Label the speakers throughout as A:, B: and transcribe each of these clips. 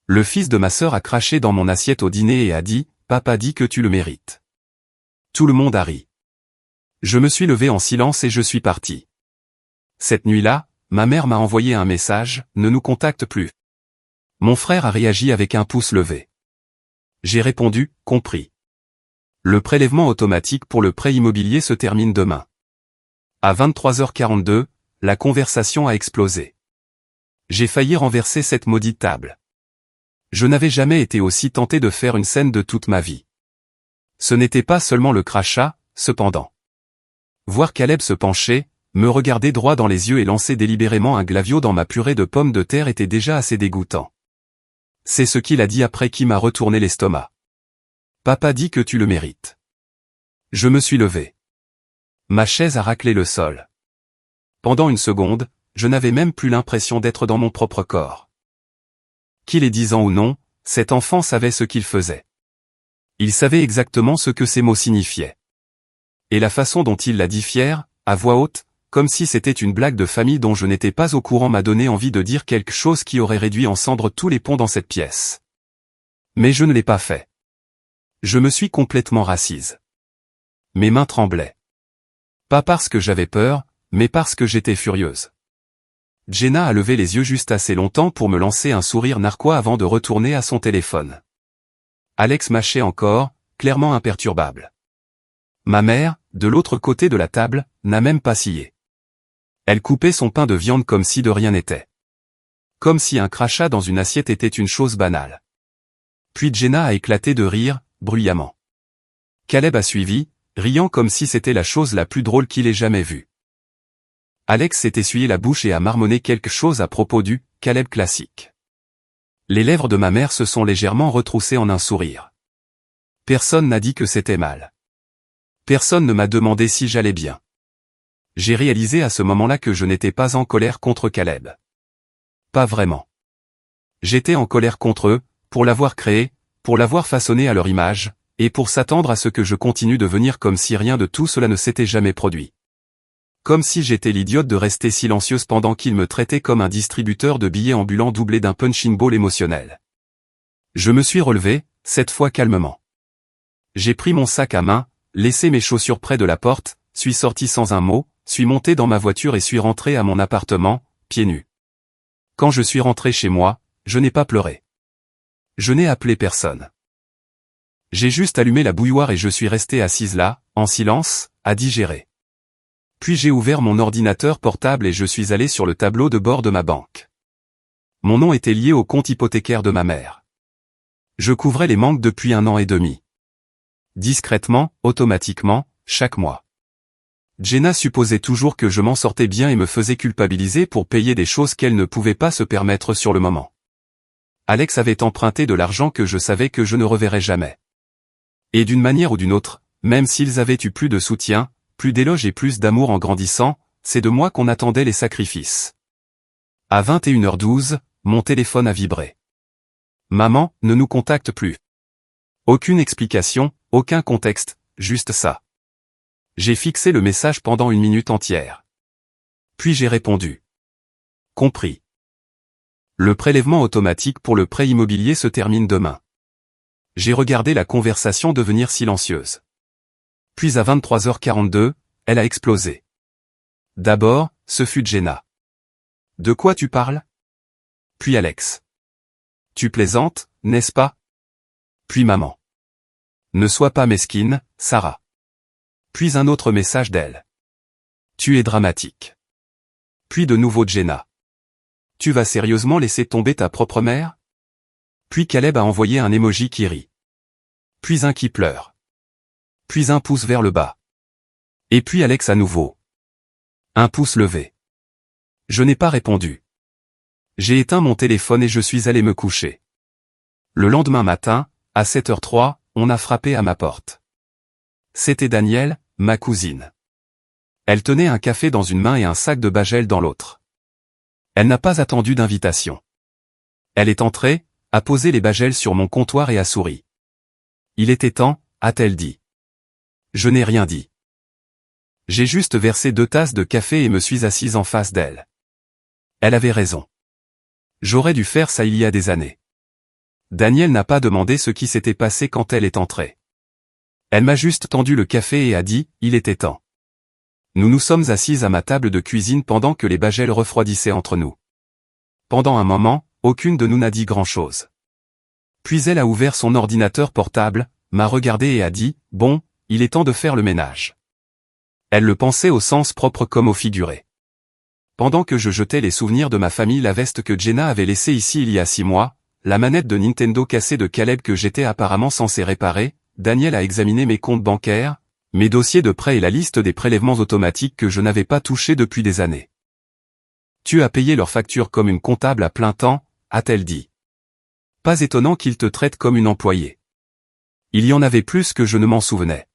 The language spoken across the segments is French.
A: Le fils de ma sœur a craché dans mon assiette au dîner et a dit, « Papa dit que tu le mérites. » Tout le monde a ri. Je me suis levé en silence et je suis parti. Cette nuit-là, ma mère m'a envoyé un message, « Ne nous contacte plus. » Mon frère a réagi avec un pouce levé. J'ai répondu, « Compris. » Le prélèvement automatique pour le prêt immobilier se termine demain. À 23h42, la conversation a explosé. J'ai failli renverser cette maudite table. Je n'avais jamais été aussi tenté de faire une scène de toute ma vie. Ce n'était pas seulement le crachat, cependant. Voir Caleb se pencher, me regarder droit dans les yeux et lancer délibérément un glavio dans ma purée de pommes de terre était déjà assez dégoûtant. C'est ce qu'il a dit après qui m'a retourné l'estomac. Papa dit que tu le mérites. Je me suis levé. Ma chaise a raclé le sol. Pendant une seconde, je n'avais même plus l'impression d'être dans mon propre corps. Qu'il ait 10 ans ou non, cet enfant savait ce qu'il faisait. Il savait exactement ce que ces mots signifiaient. Et la façon dont il l'a dit fier, à voix haute, comme si c'était une blague de famille dont je n'étais pas au courant m'a donné envie de dire quelque chose qui aurait réduit en cendres tous les ponts dans cette pièce. Mais je ne l'ai pas fait. Je me suis complètement rassise. Mes mains tremblaient. Pas parce que j'avais peur, mais parce que j'étais furieuse. Jenna a levé les yeux juste assez longtemps pour me lancer un sourire narquois avant de retourner à son téléphone. Alex mâchait encore, clairement imperturbable. Ma mère, de l'autre côté de la table, n'a même pas scié. Elle coupait son pain de viande comme si de rien n'était. Comme si un crachat dans une assiette était une chose banale. Puis Jenna a éclaté de rire, bruyamment. Caleb a suivi, riant comme si c'était la chose la plus drôle qu'il ait jamais vue. Alex s'est essuyé la bouche et a marmonné quelque chose à propos du « Caleb classique ». Les lèvres de ma mère se sont légèrement retroussées en un sourire. Personne n'a dit que c'était mal. Personne ne m'a demandé si j'allais bien. J'ai réalisé à ce moment-là que je n'étais pas en colère contre Caleb. Pas vraiment. J'étais en colère contre eux, pour l'avoir créé, pour l'avoir façonné à leur image, et pour s'attendre à ce que je continue de venir comme si rien de tout cela ne s'était jamais produit. Comme si j'étais l'idiote de rester silencieuse pendant qu'ils me traitaient comme un distributeur de billets ambulants doublé d'un punching ball émotionnel. Je me suis relevé, cette fois calmement. J'ai pris mon sac à main, laissé mes chaussures près de la porte, suis sorti sans un mot, suis monté dans ma voiture et suis rentré à mon appartement, pieds nus. Quand je suis rentré chez moi, je n'ai pas pleuré. Je n'ai appelé personne. J'ai juste allumé la bouilloire et je suis resté assise là, en silence, à digérer. Puis j'ai ouvert mon ordinateur portable et je suis allé sur le tableau de bord de ma banque. Mon nom était lié au compte hypothécaire de ma mère. Je couvrais les manques depuis 1 an et demi. Discrètement, automatiquement, chaque mois. Jenna supposait toujours que je m'en sortais bien et me faisait culpabiliser pour payer des choses qu'elle ne pouvait pas se permettre sur le moment. Alex avait emprunté de l'argent que je savais que je ne reverrais jamais. Et d'une manière ou d'une autre, même s'ils avaient eu plus de soutien, plus d'éloges et plus d'amour en grandissant, c'est de moi qu'on attendait les sacrifices. À 21h12, mon téléphone a vibré. Maman, ne nous contacte plus. Aucune explication, aucun contexte, juste ça. J'ai fixé le message pendant 1 minute entière. Puis j'ai répondu. Compris. Le prélèvement automatique pour le prêt immobilier se termine demain. J'ai regardé la conversation devenir silencieuse. Puis à 23h42, elle a explosé. D'abord, ce fut Jenna. De quoi tu parles? Puis Alex. Tu plaisantes, n'est-ce pas? Puis maman. Ne sois pas mesquine, Sarah. Puis un autre message d'elle. Tu es dramatique. Puis de nouveau Jenna. Tu vas sérieusement laisser tomber ta propre mère? Puis Caleb a envoyé un emoji qui rit. Puis un qui pleure. Puis un pouce vers le bas. Et puis Alex à nouveau. Un pouce levé. Je n'ai pas répondu. J'ai éteint mon téléphone et je suis allé me coucher. Le lendemain matin, à 7h03, on a frappé à ma porte. C'était Danielle, ma cousine. Elle tenait un café dans une main et un sac de Bagel dans l'autre. Elle n'a pas attendu d'invitation. Elle est entrée, a posé les Bagel sur mon comptoir et a souri. Il était temps, a-t-elle dit. Je n'ai rien dit. J'ai juste versé 2 tasses de café et me suis assise en face d'elle. Elle avait raison. J'aurais dû faire ça il y a des années. Danielle n'a pas demandé ce qui s'était passé quand elle est entrée. Elle m'a juste tendu le café et a dit, il était temps. Nous nous sommes assises à ma table de cuisine pendant que les bagels refroidissaient entre nous. Pendant un moment, aucune de nous n'a dit grand-chose. Puis elle a ouvert son ordinateur portable, m'a regardé et a dit, bon, il est temps de faire le ménage. Elle le pensait au sens propre comme au figuré. Pendant que je jetais les souvenirs de ma famille, la veste que Jenna avait laissée ici il y a 6 mois, la manette de Nintendo cassée de Caleb que j'étais apparemment censé réparer, Danielle a examiné mes comptes bancaires, mes dossiers de prêt et la liste des prélèvements automatiques que je n'avais pas touchés depuis des années. Tu as payé leurs factures comme une comptable à plein temps, a-t-elle dit. Pas étonnant qu'ils te traitent comme une employée. Il y en avait plus que je ne m'en souvenais.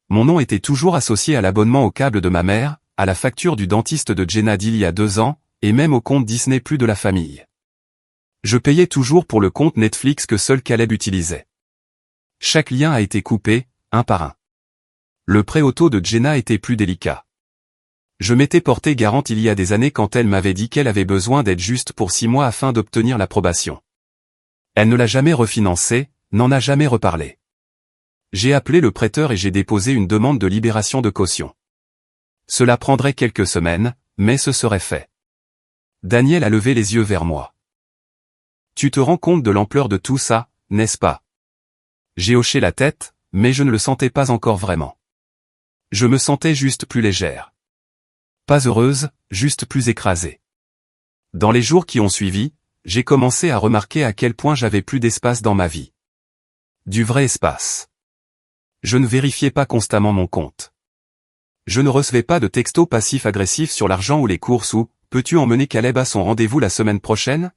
A: Mon nom était toujours associé à l'abonnement au câble de ma mère, à la facture du dentiste de Jenna d'il y a 2 ans, et même au compte Disney+ de la famille. Je payais toujours pour le compte Netflix que seul Caleb utilisait. Chaque lien a été coupé, un par un. Le prêt auto de Jenna était plus délicat. Je m'étais porté garante il y a des années quand elle m'avait dit qu'elle avait besoin d'aide juste pour 6 mois afin d'obtenir l'approbation. Elle ne l'a jamais refinancé, n'en a jamais reparlé. J'ai appelé le prêteur et j'ai déposé une demande de libération de caution. Cela prendrait quelques semaines, mais ce serait fait. Danielle a levé les yeux vers moi. Tu te rends compte de l'ampleur de tout ça, n'est-ce pas? J'ai hoché la tête, mais je ne le sentais pas encore vraiment. Je me sentais juste plus légère. Pas heureuse, juste plus écrasée. Dans les jours qui ont suivi, j'ai commencé à remarquer à quel point j'avais plus d'espace dans ma vie. Du vrai espace. Je ne vérifiais pas constamment mon compte. Je ne recevais pas de textos passifs-agressifs sur l'argent ou les courses ou « Peux-tu emmener Caleb à son rendez-vous la semaine prochaine ?»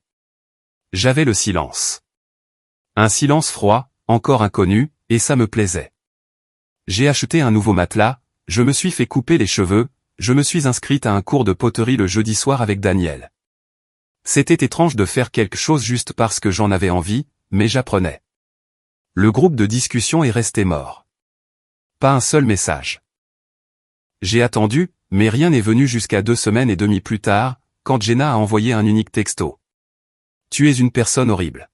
A: J'avais le silence. Un silence froid, encore inconnu, et ça me plaisait. J'ai acheté un nouveau matelas, je me suis fait couper les cheveux, je me suis inscrite à un cours de poterie le jeudi soir avec Danielle. C'était étrange de faire quelque chose juste parce que j'en avais envie, mais j'apprenais. Le groupe de discussion est resté mort. Pas un seul message. J'ai attendu, mais rien n'est venu jusqu'à 2 semaines et demie plus tard, quand Jenna a envoyé un unique texto. Tu es une personne horrible.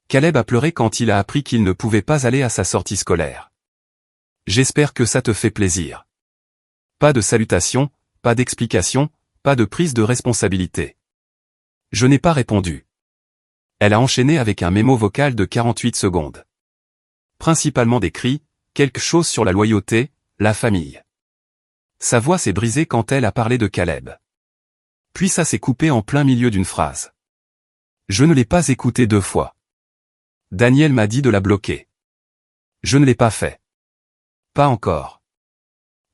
A: Caleb a pleuré quand il a appris qu'il ne pouvait pas aller à sa sortie scolaire. J'espère que ça te fait plaisir. Pas de salutation, pas d'explication, pas de prise de responsabilité. Je n'ai pas répondu. Elle a enchaîné avec un mémo vocal de 48 secondes. Principalement des cris, quelque chose sur la loyauté, la famille. Sa voix s'est brisée quand elle a parlé de Caleb. Puis ça s'est coupé en plein milieu d'une phrase. Je ne l'ai pas écoutée 2 fois. Danielle m'a dit de la bloquer. Je ne l'ai pas fait. Pas encore.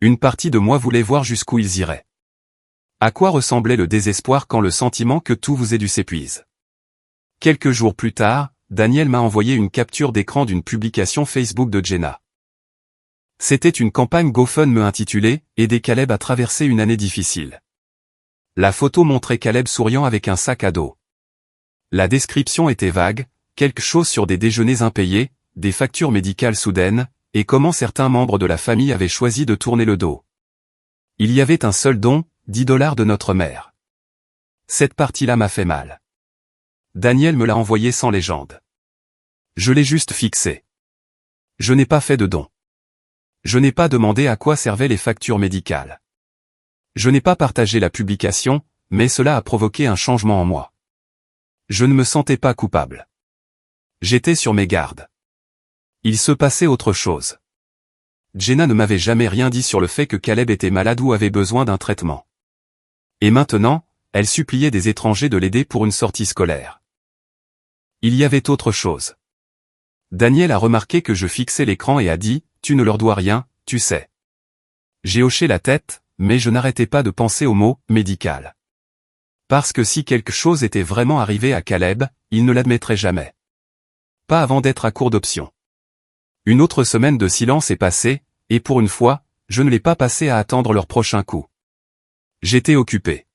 A: Une partie de moi voulait voir jusqu'où ils iraient. À quoi ressemblait le désespoir quand le sentiment que tout vous est dû s'épuise. Quelques jours plus tard, Danielle m'a envoyé une capture d'écran d'une publication Facebook de Jenna. C'était une campagne GoFundMe intitulée « Aider Caleb à traverser une année difficile ». La photo montrait Caleb souriant avec un sac à dos. La description était vague, quelque chose sur des déjeuners impayés, des factures médicales soudaines, et comment certains membres de la famille avaient choisi de tourner le dos. Il y avait un seul don, $10 de notre mère. Cette partie-là m'a fait mal. Danielle me l'a envoyé sans légende. Je l'ai juste fixé. Je n'ai pas fait de don. Je n'ai pas demandé à quoi servaient les factures médicales. Je n'ai pas partagé la publication, mais cela a provoqué un changement en moi. Je ne me sentais pas coupable. J'étais sur mes gardes. Il se passait autre chose. Jenna ne m'avait jamais rien dit sur le fait que Caleb était malade ou avait besoin d'un traitement. Et maintenant, elle suppliait des étrangers de l'aider pour une sortie scolaire. Il y avait autre chose. Danielle a remarqué que je fixais l'écran et a dit, « Tu ne leur dois rien, tu sais. » J'ai hoché la tête, mais je n'arrêtais pas de penser au mot « médical ». Parce que si quelque chose était vraiment arrivé à Caleb, il ne l'admettrait jamais. Pas avant d'être à court d'options. Une autre semaine de silence est passée, et pour une fois, je ne l'ai pas passé à attendre leur prochain coup. J'étais occupé.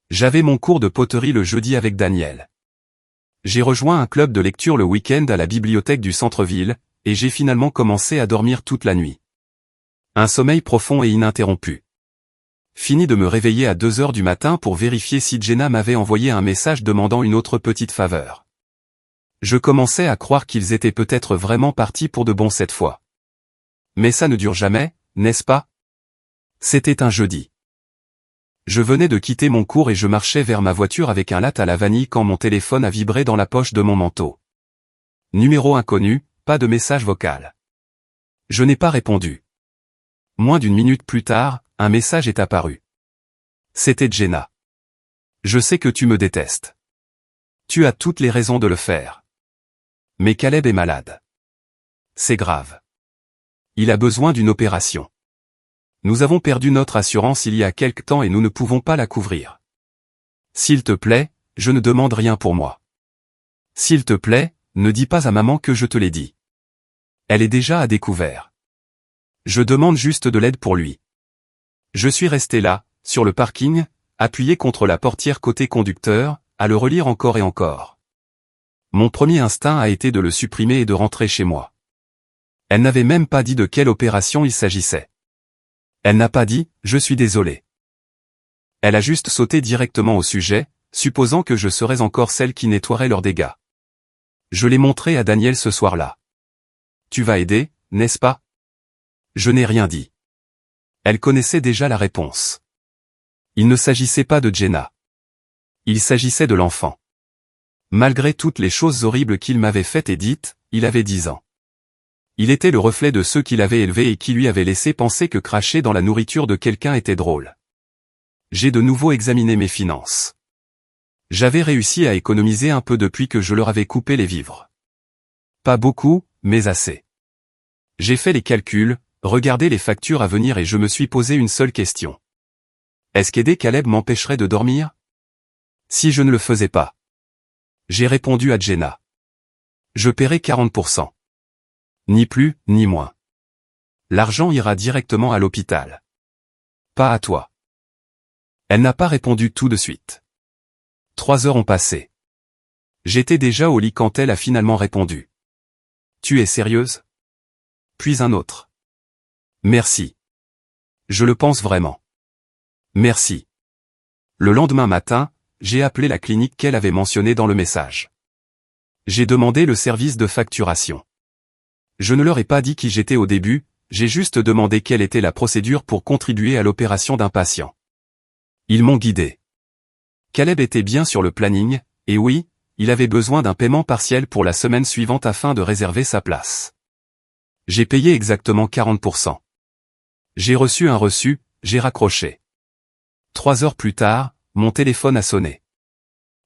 A: J'avais mon cours de poterie le jeudi avec Danielle. J'ai rejoint un club de lecture le week-end à la bibliothèque du centre-ville, et j'ai finalement commencé à dormir toute la nuit. Un sommeil profond et ininterrompu. Fini de me réveiller à 2 heures du matin pour vérifier si Jenna m'avait envoyé un message demandant une autre petite faveur. Je commençais à croire qu'ils étaient peut-être vraiment partis pour de bon cette fois. Mais ça ne dure jamais, n'est-ce pas? C'était un jeudi. Je venais de quitter mon cours et je marchais vers ma voiture avec un latte à la vanille quand mon téléphone a vibré dans la poche de mon manteau. Numéro inconnu, pas de message vocal. Je n'ai pas répondu. Moins d'une minute plus tard, un message est apparu. C'était Jenna. Je sais que tu me détestes. Tu as toutes les raisons de le faire. Mais Caleb est malade. C'est grave. Il a besoin d'une opération. Nous avons perdu notre assurance il y a quelque temps et nous ne pouvons pas la couvrir. S'il te plaît, je ne demande rien pour moi. S'il te plaît, ne dis pas à maman que je te l'ai dit. Elle est déjà à découvert. Je demande juste de l'aide pour lui. Je suis resté là, sur le parking, appuyé contre la portière côté conducteur, à le relire encore et encore. Mon premier instinct a été de le supprimer et de rentrer chez moi. Elle n'avait même pas dit de quelle opération il s'agissait. Elle n'a pas dit « je suis désolé ». Elle a juste sauté directement au sujet, supposant que je serais encore celle qui nettoierait leurs dégâts. Je l'ai montré à Daniel ce soir-là. Tu vas aider, n'est-ce pas? Je n'ai rien dit. Elle connaissait déjà la réponse. Il ne s'agissait pas de Jenna. Il s'agissait de l'enfant. Malgré toutes les choses horribles qu'il m'avait faites et dites, il avait 10 ans. Il était le reflet de ceux qu'il avait élevés et qui lui avaient laissé penser que cracher dans la nourriture de quelqu'un était drôle. J'ai de nouveau examiné mes finances. J'avais réussi à économiser un peu depuis que je leur avais coupé les vivres. Pas beaucoup, mais assez. J'ai fait les calculs, regardé les factures à venir et je me suis posé une seule question. Est-ce qu'aider Caleb m'empêcherait de dormir? Si je ne le faisais pas. J'ai répondu à Jenna. Je paierai 40%. Ni plus, ni moins. L'argent ira directement à l'hôpital. Pas à toi. Elle n'a pas répondu tout de suite. 3 heures ont passé. J'étais déjà au lit quand elle a finalement répondu. Tu es sérieuse? Puis un autre. Merci. Je le pense vraiment. Merci. Le lendemain matin, j'ai appelé la clinique qu'elle avait mentionnée dans le message. J'ai demandé le service de facturation. Je ne leur ai pas dit qui j'étais au début, j'ai juste demandé quelle était la procédure pour contribuer à l'opération d'un patient. Ils m'ont guidé. Caleb était bien sur le planning, et oui, il avait besoin d'un paiement partiel pour la semaine suivante afin de réserver sa place. J'ai payé exactement 40%. J'ai reçu un reçu, j'ai raccroché. 3 heures plus tard, mon téléphone a sonné.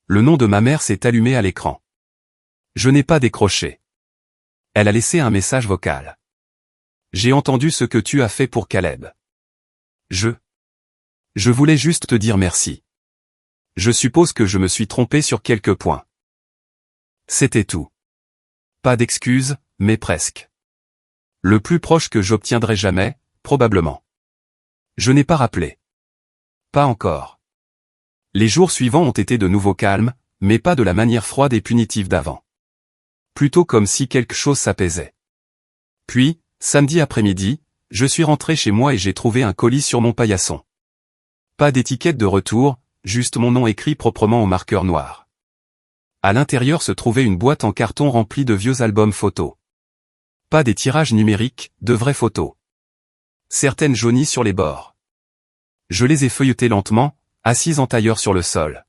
A: Le nom de ma mère s'est allumé à l'écran. Je n'ai pas décroché. Elle a laissé un message vocal. J'ai entendu ce que tu as fait pour Caleb. Je voulais juste te dire merci. Je suppose que je me suis trompé sur quelques points. C'était tout. Pas d'excuses, mais presque. Le plus proche que j'obtiendrai jamais, probablement. Je n'ai pas rappelé. Pas encore. Les jours suivants ont été de nouveau calmes, mais pas de la manière froide et punitive d'avant. Plutôt comme si quelque chose s'apaisait. Puis, samedi après-midi, je suis rentré chez moi et j'ai trouvé un colis sur mon paillasson. Pas d'étiquette de retour, juste mon nom écrit proprement au marqueur noir. À l'intérieur se trouvait une boîte en carton remplie de vieux albums photos. Pas des tirages numériques, de vraies photos. Certaines jaunies sur les bords. Je les ai feuilletées lentement, assise en tailleur sur le sol.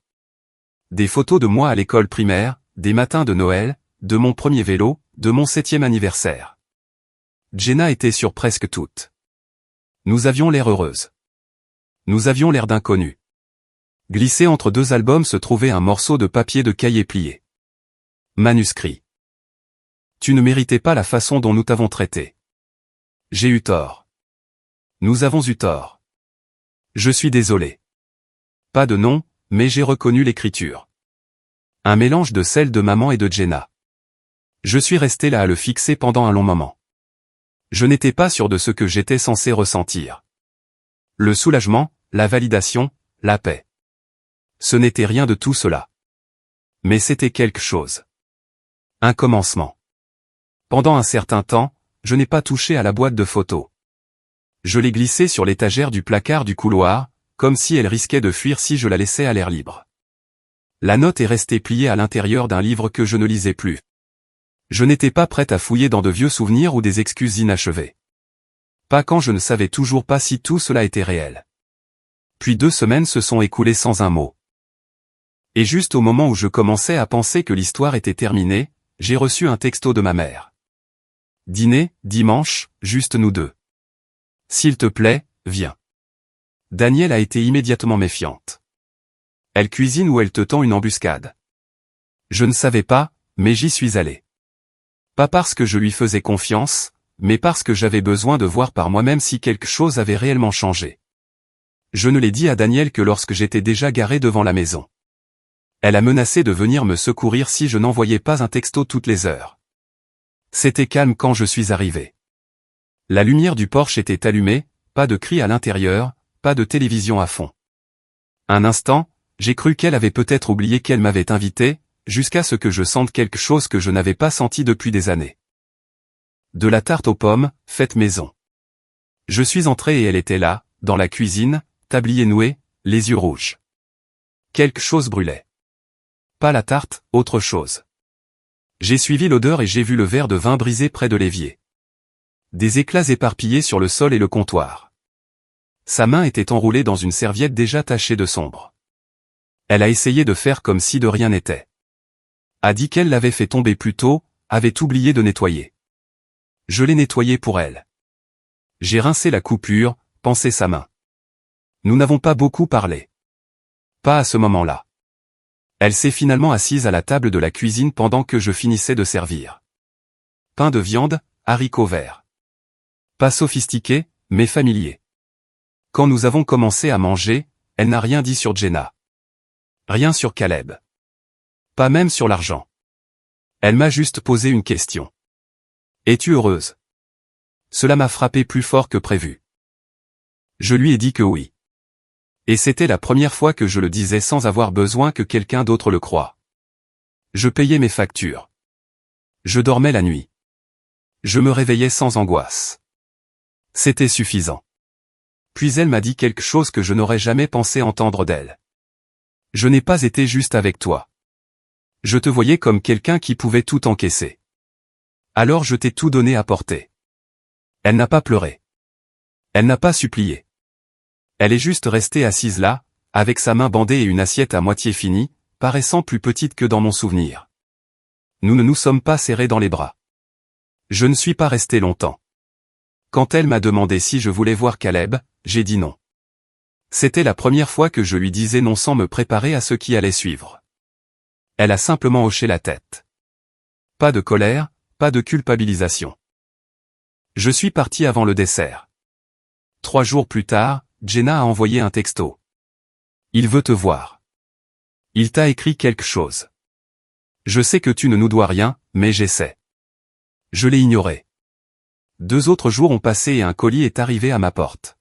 A: Des photos de moi à l'école primaire, des matins de Noël, de mon premier vélo, de mon 7e anniversaire. Jenna était sur presque toutes. Nous avions l'air heureuses. Nous avions l'air d'inconnus. Glissé entre 2 albums se trouvait un morceau de papier de cahier plié. Manuscrit. Tu ne méritais pas la façon dont nous t'avons traité. J'ai eu tort. Nous avons eu tort. Je suis désolé. Pas de nom, mais j'ai reconnu l'écriture. Un mélange de celle de maman et de Jenna. Je suis resté là à le fixer pendant un long moment. Je n'étais pas sûr de ce que j'étais censé ressentir. Le soulagement, la validation, la paix. Ce n'était rien de tout cela. Mais c'était quelque chose. Un commencement. Pendant un certain temps, je n'ai pas touché à la boîte de photos. Je l'ai glissée sur l'étagère du placard du couloir, comme si elle risquait de fuir si je la laissais à l'air libre. La note est restée pliée à l'intérieur d'un livre que je ne lisais plus. Je n'étais pas prête à fouiller dans de vieux souvenirs ou des excuses inachevées. Pas quand je ne savais toujours pas si tout cela était réel. Puis 2 semaines se sont écoulées sans un mot. Et juste au moment où je commençais à penser que l'histoire était terminée, j'ai reçu un texto de ma mère. Dîner, dimanche, juste nous deux. S'il te plaît, viens. Danielle a été immédiatement méfiante. Elle cuisine ou elle te tend une embuscade. Je ne savais pas, mais j'y suis allé. Pas parce que je lui faisais confiance, mais parce que j'avais besoin de voir par moi-même si quelque chose avait réellement changé. Je ne l'ai dit à Danielle que lorsque j'étais déjà garé devant la maison. Elle a menacé de venir me secourir si je n'envoyais pas un texto toutes les heures. C'était calme quand je suis arrivé. La lumière du porche était allumée, pas de cris à l'intérieur, pas de télévision à fond. Un instant, j'ai cru qu'elle avait peut-être oublié qu'elle m'avait invité, jusqu'à ce que je sente quelque chose que je n'avais pas senti depuis des années. De la tarte aux pommes, faite maison. Je suis entré et elle était là, dans la cuisine, tablier noué, les yeux rouges. Quelque chose brûlait. Pas la tarte, autre chose. J'ai suivi l'odeur et j'ai vu le verre de vin brisé près de l'évier. Des éclats éparpillés sur le sol et le comptoir. Sa main était enroulée dans une serviette déjà tachée de sombre. Elle a essayé de faire comme si de rien n'était. A dit qu'elle l'avait fait tomber plus tôt, avait oublié de nettoyer. Je l'ai nettoyé pour elle. J'ai rincé la coupure, pansé sa main. Nous n'avons pas beaucoup parlé. Pas à ce moment-là. Elle s'est finalement assise à la table de la cuisine pendant que je finissais de servir. Pain de viande, haricots verts. Pas sophistiqué, mais familier. Quand nous avons commencé à manger, elle n'a rien dit sur Jenna. Rien sur Caleb. Pas même sur l'argent. Elle m'a juste posé une question. Es-tu heureuse? Cela m'a frappé plus fort que prévu. Je lui ai dit que oui. Et c'était la première fois que je le disais sans avoir besoin que quelqu'un d'autre le croie. Je payais mes factures. Je dormais la nuit. Je me réveillais sans angoisse. C'était suffisant. Puis elle m'a dit quelque chose que je n'aurais jamais pensé entendre d'elle. Je n'ai pas été juste avec toi. Je te voyais comme quelqu'un qui pouvait tout encaisser. Alors je t'ai tout donné à porter. Elle n'a pas pleuré. Elle n'a pas supplié. Elle est juste restée assise là, avec sa main bandée et une assiette à moitié finie, paraissant plus petite que dans mon souvenir. Nous ne nous sommes pas serrés dans les bras. Je ne suis pas resté longtemps. Quand elle m'a demandé si je voulais voir Caleb, j'ai dit non. C'était la première fois que je lui disais non sans me préparer à ce qui allait suivre. Elle a simplement hoché la tête. Pas de colère, pas de culpabilisation. Je suis parti avant le dessert. 3 jours plus tard, Jenna a envoyé un texto. Il veut te voir. Il t'a écrit quelque chose. Je sais que tu ne nous dois rien, mais j'essaie. Je l'ai ignoré. 2 autres jours ont passé et un colis est arrivé à ma porte.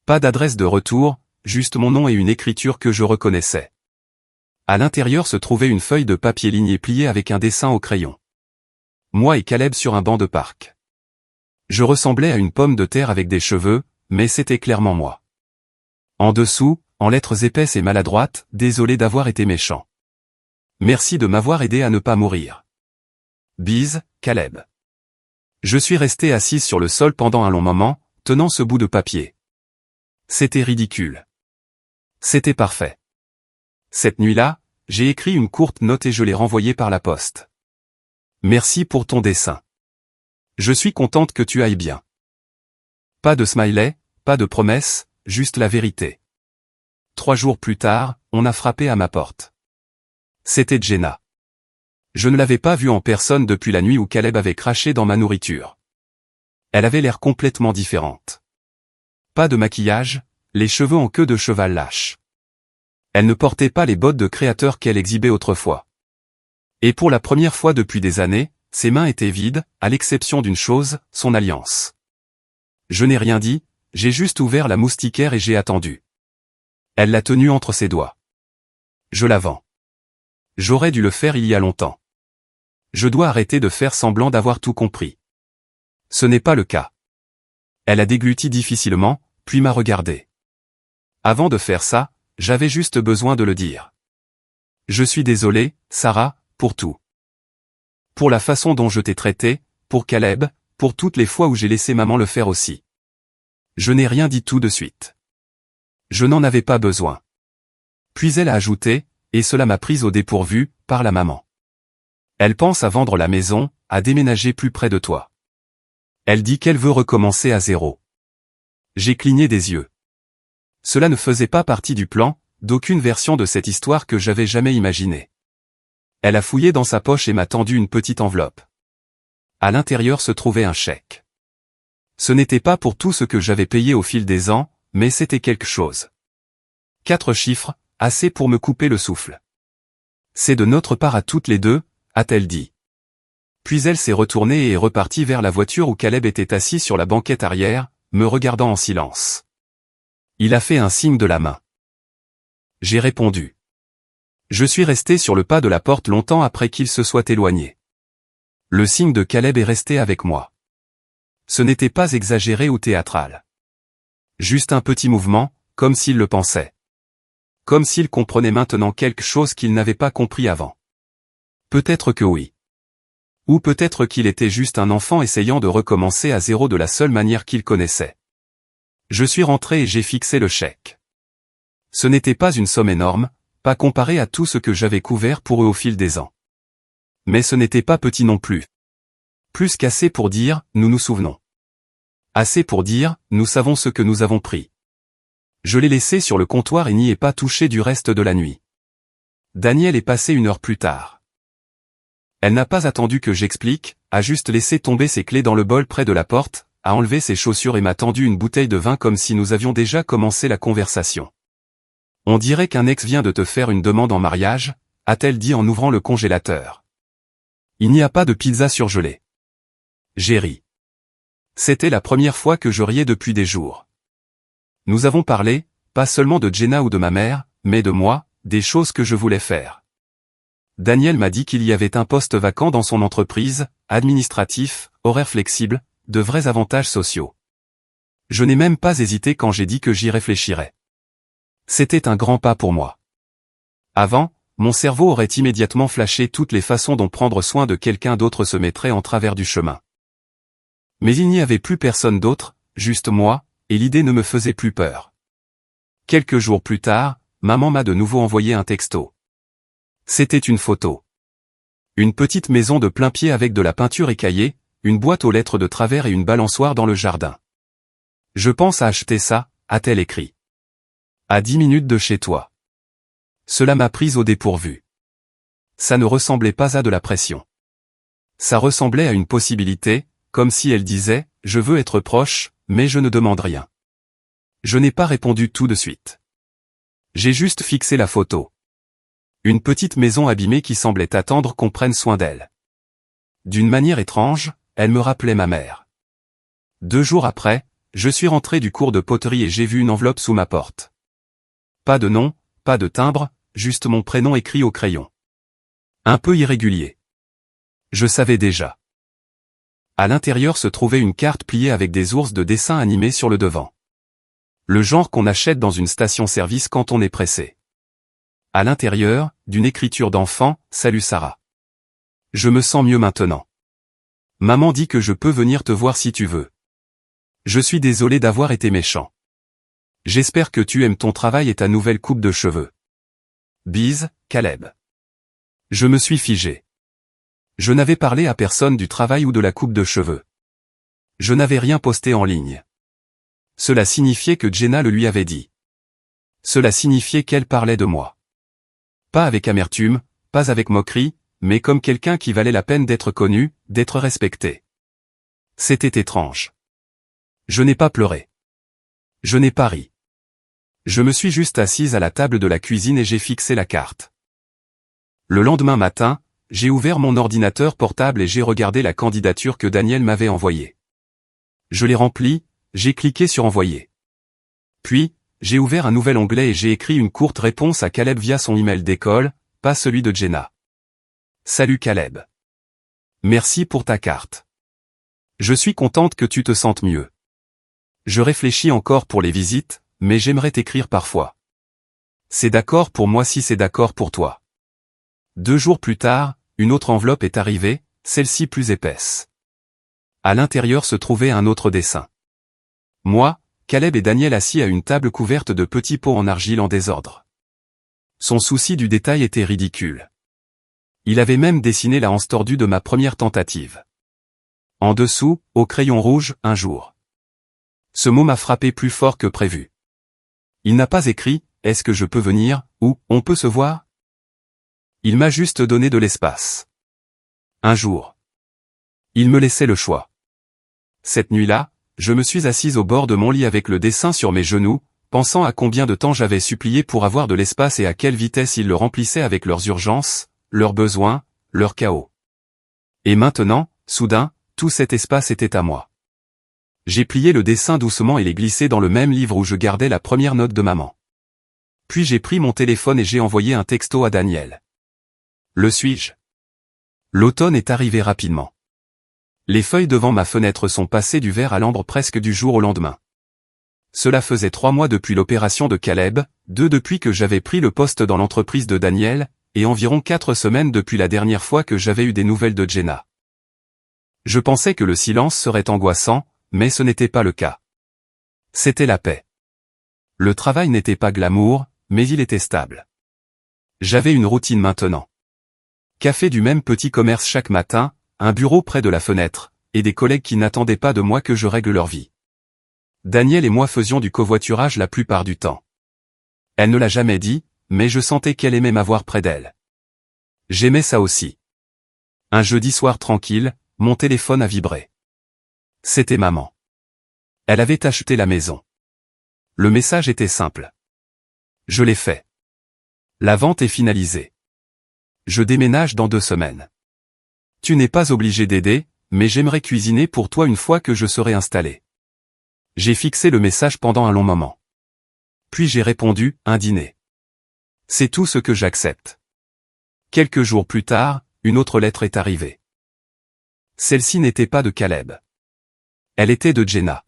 A: Pas d'adresse de retour, juste mon nom et une écriture que je reconnaissais. À l'intérieur se trouvait une feuille de papier ligné pliée avec un dessin au crayon. Moi et Caleb sur un banc de parc. Je ressemblais à une pomme de terre avec des cheveux, mais c'était clairement moi. En dessous, en lettres épaisses et maladroites, désolé d'avoir été méchant. Merci de m'avoir aidé à ne pas mourir. Bise, Caleb. Je suis resté assise sur le sol pendant un long moment, tenant ce bout de papier. C'était ridicule. C'était parfait. Cette nuit-là, j'ai écrit une courte note et je l'ai renvoyée par la poste. Merci pour ton dessin. Je suis contente que tu ailles bien. Pas de smiley, pas de promesse, juste la vérité. 3 jours plus tard, on a frappé à ma porte. C'était Jenna. Je ne l'avais pas vue en personne depuis la nuit où Caleb avait craché dans ma nourriture. Elle avait l'air complètement différente. Pas de maquillage, les cheveux en queue de cheval lâche. Elle ne portait pas les bottes de créateur qu'elle exhibait autrefois. Et pour la première fois depuis des années, ses mains étaient vides, à l'exception d'une chose, son alliance. Je n'ai rien dit, j'ai juste ouvert la moustiquaire et j'ai attendu. Elle l'a tenue entre ses doigts. Je la vends. J'aurais dû le faire il y a longtemps. Je dois arrêter de faire semblant d'avoir tout compris. Ce n'est pas le cas. Elle a dégluti difficilement, puis m'a regardé. Avant de faire ça, j'avais juste besoin de le dire. Je suis désolé, Sarah, pour tout. Pour la façon dont je t'ai traité, pour Caleb, pour toutes les fois où j'ai laissé maman le faire aussi. Je n'ai rien dit tout de suite. Je n'en avais pas besoin. Puis elle a ajouté, et cela m'a prise au dépourvu, par la maman. Elle pense à vendre la maison, à déménager plus près de toi. Elle dit qu'elle veut recommencer à zéro. J'ai cligné des yeux. Cela ne faisait pas partie du plan, d'aucune version de cette histoire que j'avais jamais imaginée. Elle a fouillé dans sa poche et m'a tendu une petite enveloppe. À l'intérieur se trouvait un chèque. Ce n'était pas pour tout ce que j'avais payé au fil des ans, mais c'était quelque chose. 4 chiffres, assez pour me couper le souffle. C'est de notre part à toutes les deux, a-t-elle dit. Puis elle s'est retournée et est repartie vers la voiture où Caleb était assis sur la banquette arrière, me regardant en silence. Il a fait un signe de la main. J'ai répondu. Je suis resté sur le pas de la porte longtemps après qu'il se soit éloigné. Le signe de Caleb est resté avec moi. Ce n'était pas exagéré ou théâtral. Juste un petit mouvement, comme s'il le pensait. Comme s'il comprenait maintenant quelque chose qu'il n'avait pas compris avant. Peut-être que oui. Ou peut-être qu'il était juste un enfant essayant de recommencer à zéro de la seule manière qu'il connaissait. Je suis rentré et j'ai fixé le chèque. Ce n'était pas une somme énorme, pas comparé à tout ce que j'avais couvert pour eux au fil des ans. Mais ce n'était pas petit non plus. Plus qu'assez pour dire, nous nous souvenons. Assez pour dire, nous savons ce que nous avons pris. Je l'ai laissé sur le comptoir et n'y ai pas touché du reste de la nuit. Daniel est passé 1 heure plus tard. Elle n'a pas attendu que j'explique, a juste laissé tomber ses clés dans le bol près de la porte, a enlevé ses chaussures et m'a tendu une bouteille de vin comme si nous avions déjà commencé la conversation. On dirait qu'un ex vient de te faire une demande en mariage, a-t-elle dit en ouvrant le congélateur. Il n'y a pas de pizza surgelée. J'ai ri. C'était la première fois que je riais depuis des jours. Nous avons parlé, pas seulement de Jenna ou de ma mère, mais de moi, des choses que je voulais faire. Daniel m'a dit qu'il y avait un poste vacant dans son entreprise, administratif, horaire flexible, de vrais avantages sociaux. Je n'ai même pas hésité quand j'ai dit que j'y réfléchirais. C'était un grand pas pour moi. Avant, mon cerveau aurait immédiatement flashé toutes les façons dont prendre soin de quelqu'un d'autre se mettrait en travers du chemin. Mais il n'y avait plus personne d'autre, juste moi, et l'idée ne me faisait plus peur. Quelques jours plus tard, maman m'a de nouveau envoyé un texto. C'était une photo. Une petite maison de plein pied avec de la peinture écaillée, une boîte aux lettres de travers et une balançoire dans le jardin. Je pense à acheter ça, a-t-elle écrit. À 10 minutes de chez toi. Cela m'a prise au dépourvu. Ça ne ressemblait pas à de la pression. Ça ressemblait à une possibilité, comme si elle disait, je veux être proche, mais je ne demande rien. Je n'ai pas répondu tout de suite. J'ai juste fixé la photo. Une petite maison abîmée qui semblait attendre qu'on prenne soin d'elle. D'une manière étrange, elle me rappelait ma mère. 2 jours après, je suis rentré du cours de poterie et j'ai vu une enveloppe sous ma porte. Pas de nom, pas de timbre, juste mon prénom écrit au crayon. Un peu irrégulier. Je savais déjà. À l'intérieur se trouvait une carte pliée avec des ours de dessin animés sur le devant. Le genre qu'on achète dans une station-service quand on est pressé. À l'intérieur, d'une écriture d'enfant, « Salut Sarah. Je me sens mieux maintenant. Maman dit que je peux venir te voir si tu veux. Je suis désolé d'avoir été méchant. J'espère que tu aimes ton travail et ta nouvelle coupe de cheveux. Bise, Caleb. » Je me suis figé. Je n'avais parlé à personne du travail ou de la coupe de cheveux. Je n'avais rien posté en ligne. Cela signifiait que Jenna le lui avait dit. Cela signifiait qu'elle parlait de moi. Pas avec amertume, pas avec moquerie, mais comme quelqu'un qui valait la peine d'être connu, d'être respecté. C'était étrange. Je n'ai pas pleuré. Je n'ai pas ri. Je me suis juste assise à la table de la cuisine et j'ai fixé la carte. Le lendemain matin, j'ai ouvert mon ordinateur portable et j'ai regardé la candidature que Daniel m'avait envoyée. Je l'ai remplie, j'ai cliqué sur envoyer. Puis, j'ai ouvert un nouvel onglet et j'ai écrit une courte réponse à Caleb via son email d'école, pas celui de Jenna. Salut Caleb. Merci pour ta carte. Je suis contente que tu te sentes mieux. Je réfléchis encore pour les visites, mais j'aimerais t'écrire parfois. C'est d'accord pour moi si c'est d'accord pour toi. 2 jours plus tard, une autre enveloppe est arrivée, celle-ci plus épaisse. À l'intérieur se trouvait un autre dessin. Moi, Caleb et Daniel assis à une table couverte de petits pots en argile en désordre. Son souci du détail était ridicule. Il avait même dessiné la hanse tordue de ma première tentative. En dessous, au crayon rouge, un jour. Ce mot m'a frappé plus fort que prévu. Il n'a pas écrit « Est-ce que je peux venir ?» ou « On peut se voir ?» Il m'a juste donné de l'espace. Un jour. Il me laissait le choix. Cette nuit-là, je me suis assise au bord de mon lit avec le dessin sur mes genoux, pensant à combien de temps j'avais supplié pour avoir de l'espace et à quelle vitesse ils le remplissaient avec leurs urgences, leurs besoins, leur chaos. Et maintenant, soudain, tout cet espace était à moi. J'ai plié le dessin doucement et l'ai glissé dans le même livre où je gardais la première note de maman. Puis j'ai pris mon téléphone et j'ai envoyé un texto à Daniel. Le suis-je? L'automne est arrivé rapidement. Les feuilles devant ma fenêtre sont passées du vert à l'ambre presque du jour au lendemain. Cela faisait 3 mois depuis l'opération de Caleb, 2 depuis que j'avais pris le poste dans l'entreprise de Daniel, et environ 4 semaines depuis la dernière fois que j'avais eu des nouvelles de Jenna. Je pensais que le silence serait angoissant, mais ce n'était pas le cas. C'était la paix. Le travail n'était pas glamour, mais il était stable. J'avais une routine maintenant. Café du même petit commerce chaque matin, un bureau près de la fenêtre, et des collègues qui n'attendaient pas de moi que je règle leur vie. Daniel et moi faisions du covoiturage la plupart du temps. Elle ne l'a jamais dit, mais je sentais qu'elle aimait m'avoir près d'elle. J'aimais ça aussi. Un jeudi soir tranquille, mon téléphone a vibré. C'était maman. Elle avait acheté la maison. Le message était simple. Je l'ai fait. La vente est finalisée. Je déménage dans 2 semaines. Tu n'es pas obligé d'aider, mais j'aimerais cuisiner pour toi une fois que je serai installé. J'ai fixé le message pendant un long moment. Puis j'ai répondu, un dîner. C'est tout ce que j'accepte. Quelques jours plus tard, une autre lettre est arrivée. Celle-ci n'était pas de Caleb. Elle était de Jenna.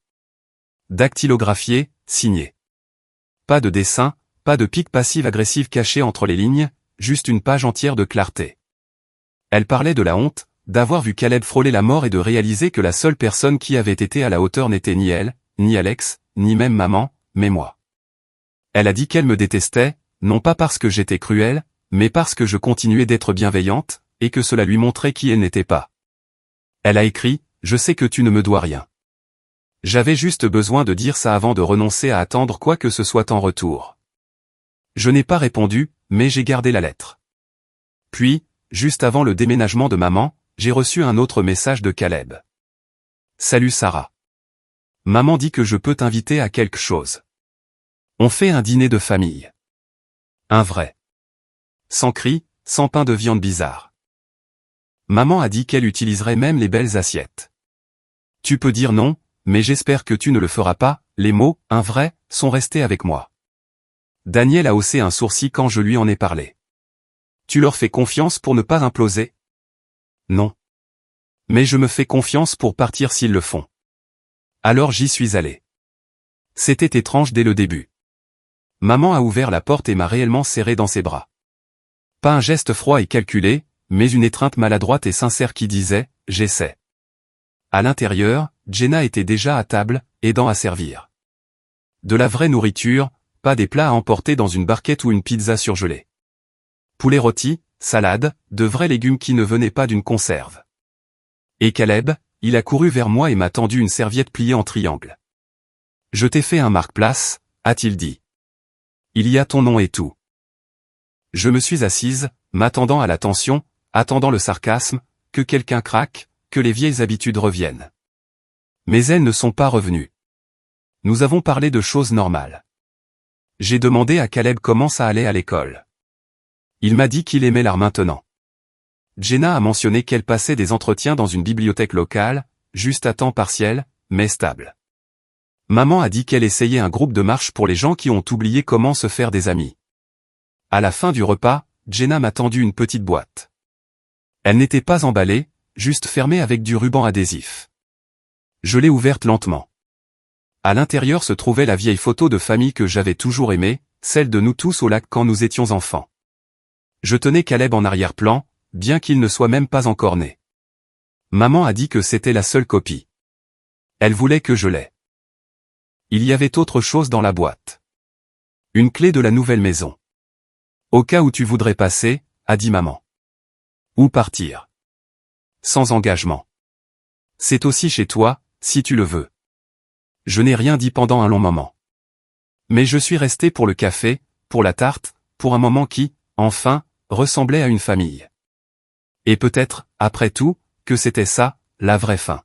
A: Dactylographiée, signée. Pas de dessin, pas de pique passive-agressive cachée entre les lignes, juste une page entière de clarté. Elle parlait de la honte, d'avoir vu Caleb frôler la mort et de réaliser que la seule personne qui avait été à la hauteur n'était ni elle, ni Alex, ni même maman, mais moi. Elle a dit qu'elle me détestait, non pas parce que j'étais cruelle, mais parce que je continuais d'être bienveillante, et que cela lui montrait qui elle n'était pas. Elle a écrit, « Je sais que tu ne me dois rien. » J'avais juste besoin de dire ça avant de renoncer à attendre quoi que ce soit en retour. Je n'ai pas répondu, mais j'ai gardé la lettre. Puis, juste avant le déménagement de maman, j'ai reçu un autre message de Caleb. Salut Sarah. Maman dit que je peux t'inviter à quelque chose. On fait un dîner de famille. Un vrai. Sans cris, sans pain de viande bizarre. Maman a dit qu'elle utiliserait même les belles assiettes. Tu peux dire non, mais j'espère que tu ne le feras pas, les mots « un vrai » sont restés avec moi. Daniel a haussé un sourcil quand je lui en ai parlé. Tu leur fais confiance pour ne pas imploser? Non. Mais je me fais confiance pour partir s'ils le font. Alors j'y suis allé. C'était étrange dès le début. Maman a ouvert la porte et m'a réellement serré dans ses bras. Pas un geste froid et calculé, mais une étreinte maladroite et sincère qui disait « j'essaie ». À l'intérieur, Jenna était déjà à table, aidant à servir. De la vraie nourriture, pas des plats à emporter dans une barquette ou une pizza surgelée. Poulet rôti, salade, de vrais légumes qui ne venaient pas d'une conserve. Et Caleb, il a couru vers moi et m'a tendu une serviette pliée en triangle. « Je t'ai fait un marque-place », a-t-il dit. « Il y a ton nom et tout. » Je me suis assise, m'attendant à la tension, attendant le sarcasme, que quelqu'un craque, que les vieilles habitudes reviennent. Mais elles ne sont pas revenues. Nous avons parlé de choses normales. J'ai demandé à Caleb comment ça allait à l'école. Il m'a dit qu'il aimait l'art maintenant. Jenna a mentionné qu'elle passait des entretiens dans une bibliothèque locale, juste à temps partiel, mais stable. Maman a dit qu'elle essayait un groupe de marche pour les gens qui ont oublié comment se faire des amis. À la fin du repas, Jenna m'a tendu une petite boîte. Elle n'était pas emballée, juste fermée avec du ruban adhésif. Je l'ai ouverte lentement. À l'intérieur se trouvait la vieille photo de famille que j'avais toujours aimée, celle de nous tous au lac quand nous étions enfants. Je tenais Caleb en arrière-plan, bien qu'il ne soit même pas encore né. Maman a dit que c'était la seule copie. Elle voulait que je l'aie. Il y avait autre chose dans la boîte. Une clé de la nouvelle maison. Au cas où tu voudrais passer, a dit maman. Ou partir. Sans engagement. C'est aussi chez toi, si tu le veux. Je n'ai rien dit pendant un long moment. Mais je suis resté pour le café, pour la tarte, pour un moment qui, enfin, ressemblait à une famille. Et peut-être, après tout, que c'était ça, la vraie fin.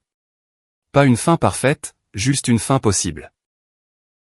A: Pas une fin parfaite, juste une fin possible.